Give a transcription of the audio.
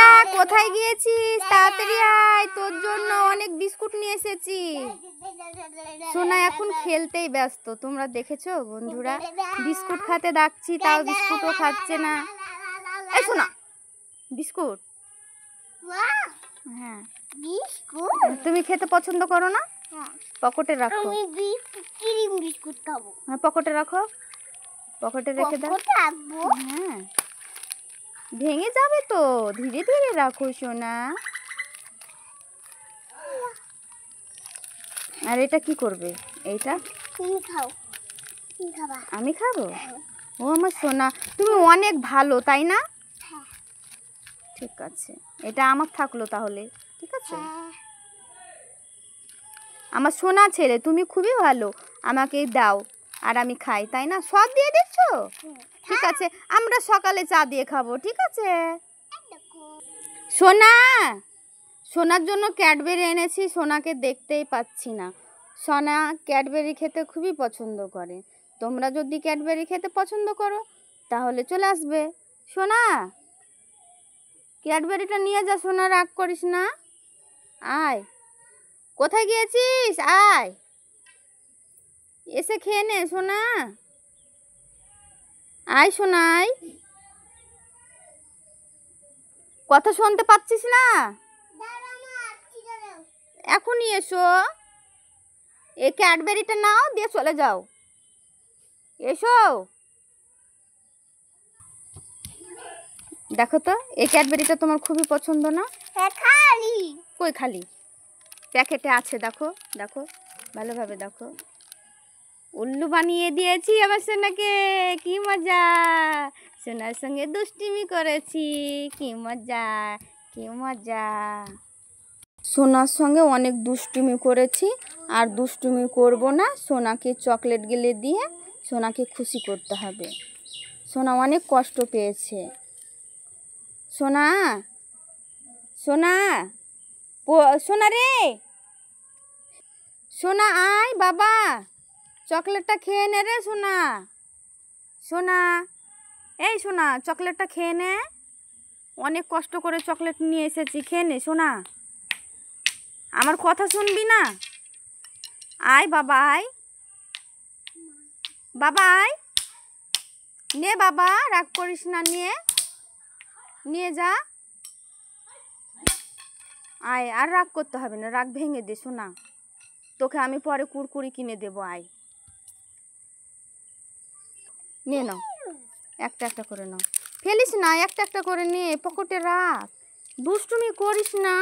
সোনা কোথায় গিয়েছিস? তাড়াতাড়ি আয়, তোর জন্য অনেক বিস্কুট নিয়ে এসেছি। সোনা এখন খেলতেই ব্যস্ত, তোমরা দেখেছো বন্ধুরা? বিস্কুট খেতে ডাকছি তাও বিস্কুটও খাচ্ছে না। এই সোনা, বিস্কুট? হ্যাঁ, বিস্কুট তুমি খেতে পছন্দ করো না? পকেটে রাখো। আমি ক্রিম বিস্কুট খাবো। হ্যাঁ, পকেটে রাখো, পকেটে রেখে দাও। হ্যাঁ, ভেঙে যাবে তো, ধীরে ধীরে রাখো সোনা। আর এটা কি করবে? এইটা তুমি খাও। আমি খাবো? ও আমার সোনা, তুমি অনেক ভালো তাই না? ঠিক আছে, এটা আমার থাকলো তাহলে। ঠিক আছে, আমার সোনা ছেলে, তুমি খুবই ভালো, আমাকে দাও আর আমি খাই, তাই না? সব দিয়ে দিচ্ছ? ঠিক আছে, আমরা সকালে চা দিয়ে খাবো। ঠিক আছে সোনা, সোনার জন্য ক্যাডবেরি এনেছি, সোনাকে দেখতেই পাচ্ছি না। সোনা ক্যাডবেরি খেতে খুবই পছন্দ করে। তোমরা যদি ক্যাডবেরি খেতে পছন্দ করো তাহলে চলে আসবে। সোনা, ক্যাডবেরিটা নিয়ে যা সোনা, রাগ করিস না। আয়, কোথায় গিয়েছিস? আয়, এসে খেয়ে নে সোনা। আয় সোনা, আয়। কথা শুনতে পাচ্ছিস না? এখনই এসো, এই ক্যাডবেরিটা নাও, দিয়ে চলে যাও। এসো, দেখো তো এই ক্যাডবেরিটা তোমার খুবই পছন্দ না? খালি কই? খালি প্যাকেটে আছে, দেখো দেখো, ভালোভাবে দেখো। উল্লু বানিয়ে দিয়েছি আবার সোনাকে, কি মজা! সোনার সঙ্গে দুষ্টুমি করেছি, কি মজা, কি মজা। সোনার সঙ্গে অনেক দুষ্টুমি করেছি, আর দুষ্টুমি করব না। সোনাকে চকলেট গিলে দিয়ে সোনাকে খুশি করতে হবে। সোনা অনেক কষ্ট পেয়েছে। সোনা, সোনা, সোনা রে, সোনা আয় বাবা, চকলেটটা খেয়ে নে রে সোনা। সোনা, এই সোনা, চকলেটটা খেয়ে নে, অনেক কষ্ট করে চকলেট নিয়ে এসেছি, খেয়ে নে সোনা। আমার কথা শুনবি না? আয় বাবা, আয় বাবা, আয় নে বাবা, রাগ করিস না, নিয়ে নিয়ে যা। আয়, আর রাগ করতে হবে না, রাগ ভেঙে দে সোনা, তোকে আমি পরে কুরকুরি কিনে দেবো। আয়, নিয়ে নাও, একটা একটা করে নাও, ফেলিস না, একটা একটা করে নিয়ে পকেটে রাখ, দুষ্টুমি করিস না।